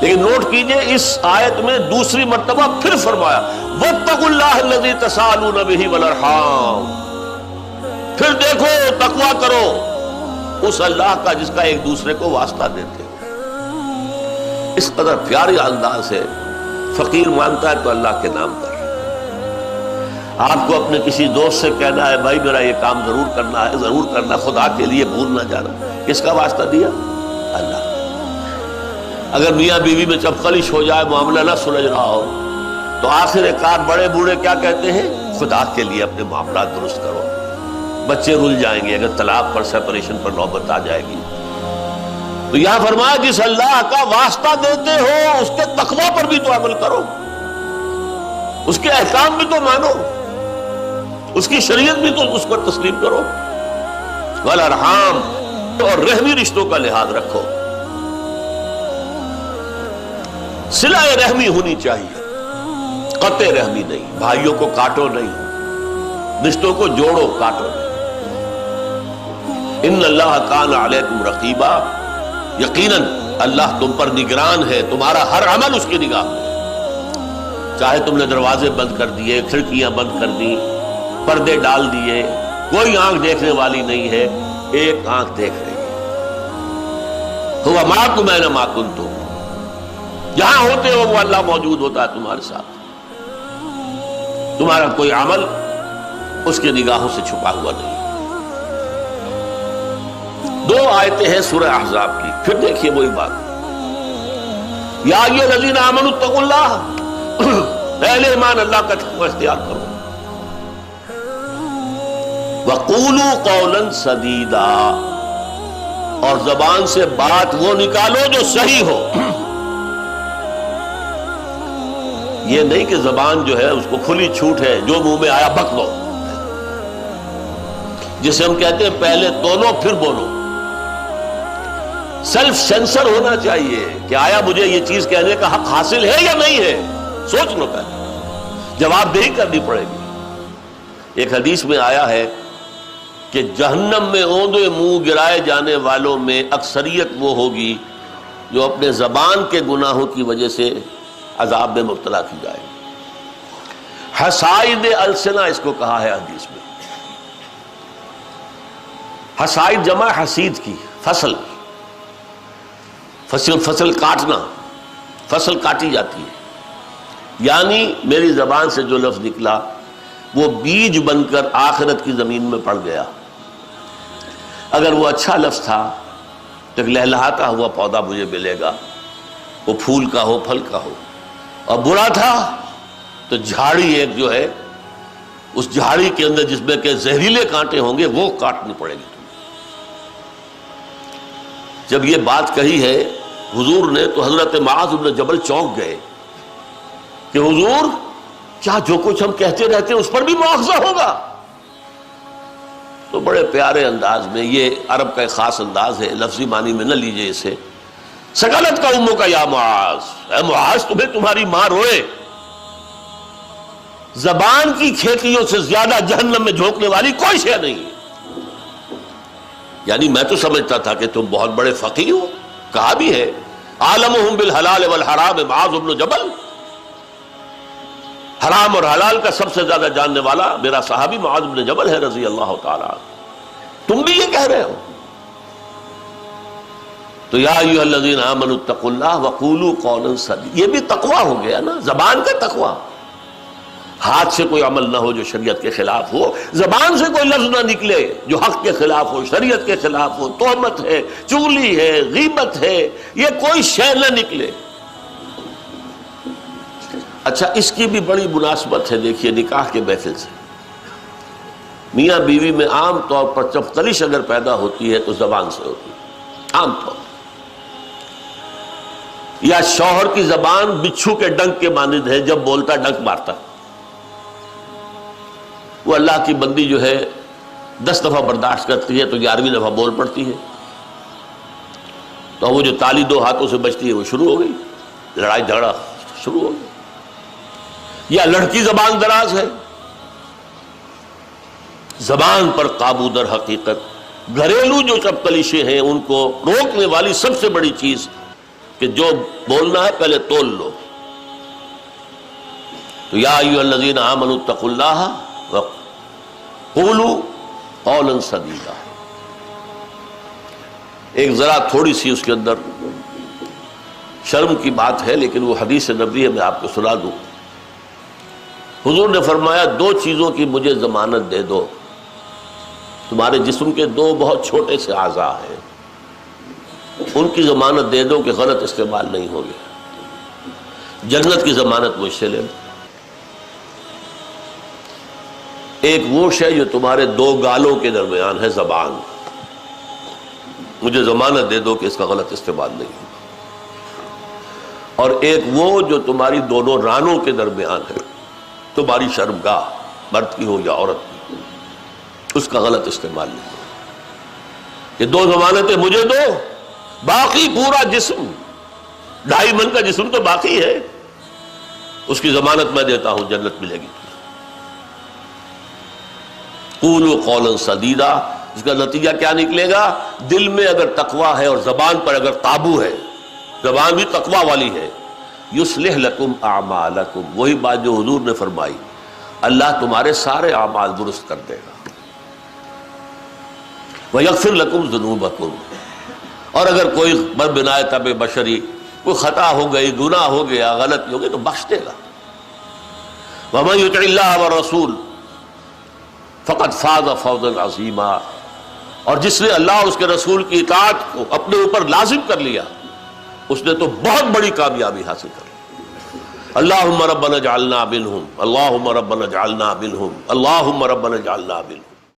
لیکن نوٹ کیجئے اس آیت میں دوسری مرتبہ پھر فرمایا واتقوا اللہ الذی تساءلون بہ والارحام، پھر دیکھو تقویٰ کرو اس اللہ کا جس کا ایک دوسرے کو واسطہ دیتے ہو۔ اس قدر پیارے انداز سے فقیر مانتا ہے تو اللہ کے نام پر۔ آپ کو اپنے کسی دوست سے کہنا ہے بھائی میرا یہ کام ضرور کرنا ہے، ضرور کرنا، خدا کے لیے بھول نہ جانا، کس کا واسطہ دیا؟ اللہ۔ اگر میاں بیوی میں چپقلش ہو جائے، معاملہ نہ سلجھ رہا ہو، تو آخر کار بڑے بوڑھے کیا کہتے ہیں؟ خدا کے لیے اپنے معاملات درست کرو۔ بچے رل جائیں گے اگر طلاق پر، سیپریشن پر نوبت آ جائے گی۔ تو یہاں فرمایا جس اللہ کا واسطہ دیتے ہو اس کے تقویٰ پر بھی تو عمل کرو، اس کے احکام بھی تو مانو، اس کی شریعت بھی تو اس کو تسلیم کرو۔ والارحام، اور رحمی رشتوں کا لحاظ رکھو، صلہ رحمی ہونی چاہیے، قطع رحمی نہیں، بھائیوں کو کاٹو نہیں، رشتوں کو جوڑو کاٹو نہیں۔ ان اللہ کان علیکم رقیبا، یقیناً اللہ تم پر نگران ہے، تمہارا ہر عمل اس کی نگاہ میں ہے۔ چاہے تم نے دروازے بند کر دیے، کھڑکیاں بند کر دی، پردے ڈال دیے، کوئی آنکھ دیکھنے والی نہیں ہے، ایک آنکھ دیکھ رہی ہے۔ هو معکم اینما کنتم، جہاں ہوتے ہو وہ اللہ موجود ہوتا ہے تمہارے ساتھ۔ تمہارا کوئی عمل اس کی نگاہوں سے چھپا ہوا نہیں۔ دو آیتیں ہیں سورہ احزاب کی، پھر دیکھیے وہی بات، یا ایھا الذین آمنوا اتقوا اللہ، اہل ایمان اللہ کا تقوی اختیار کرو، وقولوا قولا سدیدا، اور زبان سے بات وہ نکالو جو صحیح ہو۔ یہ نہیں کہ زبان جو ہے اس کو کھلی چھوٹ ہے، جو منہ میں آیا بک دو، جسے ہم کہتے ہیں پہلے تولو پھر بولو۔ سیلف سینسر ہونا چاہیے کہ آیا مجھے یہ چیز کہنے کا حق حاصل ہے یا نہیں ہے، سوچ لو پہلے، جواب دہی کرنی پڑے گی۔ ایک حدیث میں آیا ہے کہ جہنم میں اوندے منہ گرائے جانے والوں میں اکثریت وہ ہوگی جو اپنے زبان کے گناہوں کی وجہ سے عذاب میں مبتلا کی جائے گی۔ حسائد السنہ اس کو کہا ہے حدیث میں۔ حسائد جمع حسید کی، فصل کاٹنا، فصل کاٹی جاتی ہے، یعنی میری زبان سے جو لفظ نکلا وہ بیج بن کر آخرت کی زمین میں پڑ گیا۔ اگر وہ اچھا لفظ تھا تو ایک لہلہاتا ہوا پودا مجھے ملے گا، وہ پھول کا ہو پھل کا ہو، اور برا تھا تو جھاڑی ایک جو ہے، اس جھاڑی کے اندر جس میں کہ زہریلے کانٹے ہوں گے وہ کاٹنی پڑے گی۔ جب یہ بات کہی ہے حضور نے تو حضرت معاذ بن جبل چونک گئے کہ حضور کیا جو کچھ ہم کہتے رہتے ہیں اس پر بھی مواخذہ ہوگا؟ تو بڑے پیارے انداز میں، یہ عرب کا ایک خاص انداز ہے، لفظی معنی میں نہ لیجئے اسے، سکلت کا امو کا یا معاذ، اے معاذ تمہیں تمہاری ماں روئے۔ زبان کی کھیتیوں سے زیادہ جہنم میں جھونکنے والی کوئی شے نہیں ہے۔ یعنی میں تو سمجھتا تھا کہ تم بہت بڑے فقیہ ہو، کہا بھی ہے عالمہم بالحلال والحرام معاذ بن جبل، حرام اور حلال کا سب سے زیادہ جاننے والا میرا صحابی معاذ بن جبل ہے رضی اللہ تعالیٰ عنہ۔ تم بھی یہ کہہ رہے ہو؟ تو یا ایھا الذین آمنوا اتقوا اللہ وقولوا قولا سدیدا، یہ بھی تقویٰ ہو گیا نا، زبان کا تقویٰ۔ ہاتھ سے کوئی عمل نہ ہو جو شریعت کے خلاف ہو، زبان سے کوئی لفظ نہ نکلے جو حق کے خلاف ہو، شریعت کے خلاف ہو، تہمت ہے، چغلی ہے، غیبت ہے، یہ کوئی شے نہ نکلے۔ اچھا، اس کی بھی بڑی مناسبت ہے، دیکھیے نکاح کے محفل سے۔ میاں بیوی میں عام طور پر چپقلش اگر پیدا ہوتی ہے تو زبان سے ہوتی ہے، عام طور پر، یا شوہر کی زبان بچھو کے ڈنک کے مانند ہے، جب بولتا ڈنک مارتا۔ وہ اللہ کی بندی جو ہے 10 دفعہ برداشت کرتی ہے تو 11ویں دفعہ بول پڑتی ہے، تو وہ جو تالی 2 ہاتھوں سے بجتی ہے وہ شروع ہو گئی، لڑائی جھگڑا شروع ہو گئی۔ یا لڑکی زبان دراز ہے، زبان پر قابو در حقیقت گھریلو جو چپکلیشیں ہیں ان کو روکنے والی سب سے بڑی چیز کہ جو بولنا ہے پہلے تول لو. تو یا ایھا الذین آمنوا اتقوا اللہ وقولوا قولا سدیدا. ایک ذرا تھوڑی سی اس کے اندر شرم کی بات ہے، لیکن وہ حدیث نبوی ہے، میں آپ کو سنا دوں. حضور نے فرمایا دو چیزوں کی مجھے ضمانت دے دو. تمہارے جسم کے دو بہت چھوٹے سے اعضاء ہیں، ان کی ضمانت دے دو کہ غلط استعمال نہیں ہوگی. جنت کی ضمانت مجھ سے لے لو. ایک وہ شے جو تمہارے دو گالوں کے درمیان ہے، زبان، مجھے ضمانت دے دو کہ اس کا غلط استعمال نہیں ہوگا. اور ایک وہ جو تمہاری دونوں رانوں کے درمیان ہے، تمہاری شرمگاہ، مرد کی ہو یا عورت کی، اس کا غلط استعمال نہیں ہوگا. یہ دو ضمانتیں مجھے دو، باقی پورا جسم 2.5 من کا جسم تو باقی ہے، اس کی ضمانت میں دیتا ہوں، جنت ملے گی. قولوا قولا سدیدا، اس کا نتیجہ کیا نکلے گا؟ دل میں اگر تقویٰ ہے اور زبان پر اگر قابو ہے، زبان بھی تقویٰ والی ہے، یصلح لکم اعمالکم، وہی بات جو حضور نے فرمائی، اللہ تمہارے سارے اعمال درست کر دے گا. ویغفر لکم ذنوبکم، اور اگر کوئی بنائے طبع بشری کوئی خطا ہو گئی، گناہ ہو گیا، غلطی ہو گئی تو بخش دے گا. ومن یطع اللہ والرسول فقد فاز فوزا عظیما، اور جس نے اللہ اور اس کے رسول کی اطاعت کو اپنے اوپر لازم کر لیا، اس نے تو بہت بڑی کامیابی حاصل کر لی. اللہم ربنا اجعلنا منہم، اللہم ربنا اجعلنا منہم، اللہم ربنا اجعلنا منہم.